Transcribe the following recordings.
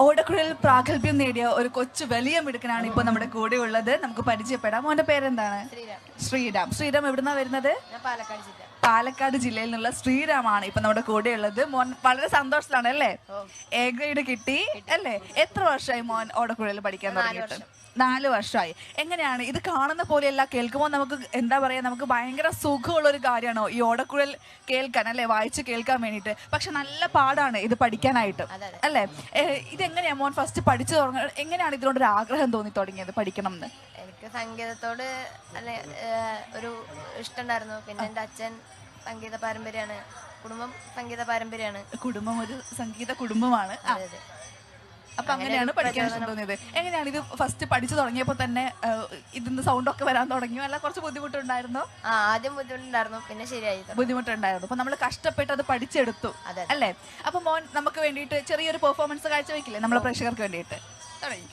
ഓടക്കുഴൽ പ്രാഗൽഭ്യം നേടിയ ഒരു കൊച്ചു വലിയ മിടുക്കനാണ് ഇപ്പൊ നമ്മുടെ കൂടെ ഉള്ളത്. നമുക്ക് പരിചയപ്പെടാം. മോന്റെ പേരെന്താണ്? ശ്രീരാം. ശ്രീരാം എവിടുന്നാ വരുന്നത്? പാലക്കാട് ജില്ലയിൽ നിന്നുള്ള ശ്രീരാമാണ് ഇപ്പൊ നമ്മുടെ കൂടെ ഉള്ളത്. മോൻ വളരെ സന്തോഷത്തിലാണ് അല്ലേ? എ ഗ്രേഡ് കിട്ടി അല്ലേ? എത്ര വർഷമായി മോൻ ഓടക്കുഴൽ പഠിക്കാൻ തുടങ്ങിയിട്ട്? 4 വർഷമായി. എങ്ങനെയാണ് ഇത്? കാണുന്ന പോലെയല്ല, കേൾക്കുമ്പോൾ നമുക്ക് എന്താ പറയാ, നമുക്ക് ഭയങ്കര സുഖമുള്ള ഒരു കാര്യമാണോ ഈ ഓടക്കുഴൽ കേൾക്കാൻ അല്ലെ, വായിച്ച് കേൾക്കാൻ വേണ്ടിയിട്ട്. പക്ഷെ നല്ല പാടാണ് ഇത് പഠിക്കാനായിട്ട് അല്ലേ? ഇതെങ്ങനെയാ മോൻ ഫസ്റ്റ് പഠിച്ചു തുടങ്ങുന്നത്? എങ്ങനെയാണ് ഇതിനോടൊരു ആഗ്രഹം തോന്നി തുടങ്ങിയത് പഠിക്കണം എന്ന്? എനിക്ക് സംഗീതത്തോട് ഒരു ഇഷ്ടമുണ്ടായിരുന്നു. പിന്നെ എൻ്റെ അച്ഛൻ സംഗീത പാരമ്പര്യമാണ്, കുടുംബം സംഗീത പാരമ്പര്യമാണ്. കുടുംബം ഒരു സംഗീത കുടുംബമാണ്. അപ്പൊ അങ്ങനെയാണ് പഠിക്കാൻ ഇഷ്ടം തോന്നിയത്. എങ്ങനെയാണ് ഇത് ഫസ്റ്റ് പഠിച്ചു തുടങ്ങിയപ്പോ തന്നെ ഇതിന്ന് സൗണ്ട് ഒക്കെ വരാൻ തുടങ്ങിയോ, അല്ല കുറച്ച് ബുദ്ധിമുട്ടുണ്ടായിരുന്നോ? ആദ്യം ബുദ്ധിമുട്ടുണ്ടായിരുന്നു, പിന്നെ ശരിയായി. ബുദ്ധിമുട്ടുണ്ടായിരുന്നു. അപ്പൊ നമ്മൾ കഷ്ടപ്പെട്ട് അത് പഠിച്ചെടുത്തു അല്ലേ? അപ്പൊ മോൻ നമുക്ക് വേണ്ടിയിട്ട് ചെറിയൊരു പെർഫോമൻസ് കാഴ്ചവെക്കില്ലേ നമ്മളെ പ്രേക്ഷകർക്ക് വേണ്ടിയിട്ട്? തുടങ്ങി.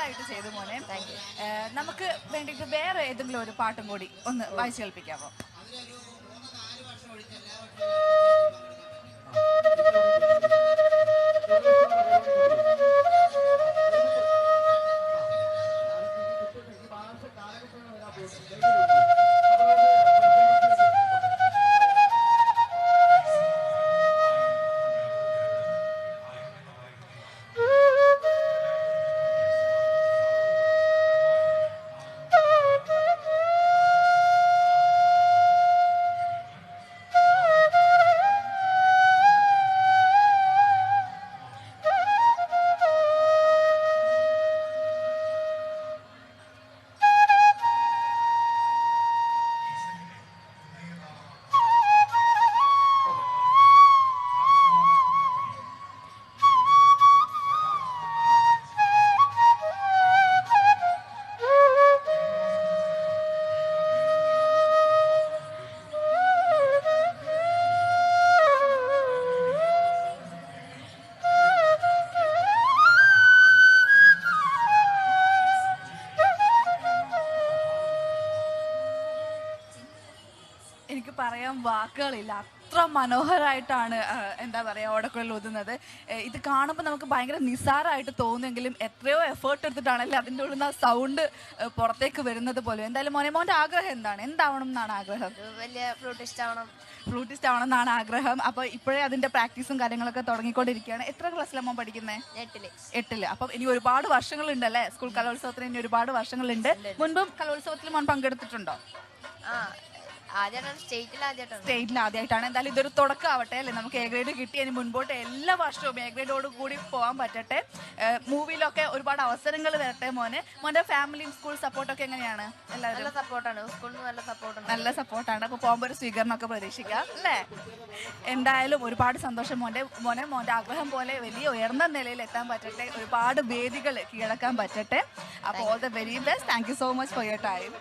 ായിട്ട് ചെയ്തു മോനെ. നമുക്ക് വേണ്ടിയിട്ട് വേറെ ഏതെങ്കിലും ഒരു പാട്ടും കൂടി ഒന്ന് വായിച്ചു കേൾപ്പിക്കാമോ? എനിക്ക് പറയാൻ വാക്കുകളില്ല, അത്ര മനോഹരമായിട്ടാണ് എന്താ പറയുക ഓടക്കുഴൽ ഊതുന്നത്. ഇത് കാണുമ്പോൾ നമുക്ക് ഭയങ്കര നിസ്സാരമായിട്ട് തോന്നുമെങ്കിലും എത്രയോ എഫേർട്ട് എടുത്തിട്ടാണല്ലേ അതിൻ്റെ ഉള്ളിൽ നിന്ന് ആ സൗണ്ട് പുറത്തേക്ക് വരുന്നത് പോലും. എന്തായാലും മോൻ്റെ ആഗ്രഹം എന്താണ്? എന്താവണം എന്നാണ് ആഗ്രഹം? വലിയ ഫ്ലൂട്ടിസ്റ്റ് ആവണം എന്നാണ് ആഗ്രഹം. അപ്പോൾ ഇപ്പോഴേ അതിൻ്റെ പ്രാക്ടീസും കാര്യങ്ങളൊക്കെ തുടങ്ങിക്കൊണ്ടിരിക്കുകയാണ്. എത്ര ക്ലാസ്സിലാണ് മോൻ പഠിക്കുന്നത്? 8ല്. അപ്പം ഇനി ഒരുപാട് വർഷങ്ങളുണ്ടല്ലേ സ്കൂൾ കലോത്സവത്തിന്? ഇനി ഒരുപാട് വർഷങ്ങളുണ്ട്. മുൻപും കലോത്സവത്തിൽ മോൻ പങ്കെടുത്തിട്ടുണ്ടോ? സ്റ്റേറ്റിൽ ആദ്യമായിട്ടാണ്. എന്തായാലും ഇതൊരു തുടക്കമാവട്ടെ അല്ലേ? നമുക്ക് എ ഗ്രേഡ് കിട്ടി, അതിന് മുൻപോട്ട് എല്ലാ വർഷവും എ ഗ്രേഡോട് കൂടി പോകാൻ പറ്റട്ടെ. മൂവിയിലൊക്കെ ഒരുപാട് അവസരങ്ങൾ വരട്ടെ മോന്. മോന്റെ ഫാമിലിയും സ്കൂൾ സപ്പോർട്ടൊക്കെ എങ്ങനെയാണ്? നല്ല സപ്പോർട്ടാണ്. നല്ല സപ്പോർട്ടാണ്. അപ്പൊ പോകുമ്പോൾ ഒരു സ്വീകരണമൊക്കെ പ്രതീക്ഷിക്കാം അല്ലേ? എന്തായാലും ഒരുപാട് സന്തോഷം. മോന്റെ ആഗ്രഹം പോലെ വലിയ ഉയർന്ന നിലയിൽ എത്താൻ പറ്റട്ടെ, ഒരുപാട് വേദികൾ കീഴടക്കാൻ പറ്റട്ടെ. അപ്പോൾ all the very best. Thank you so much for your time.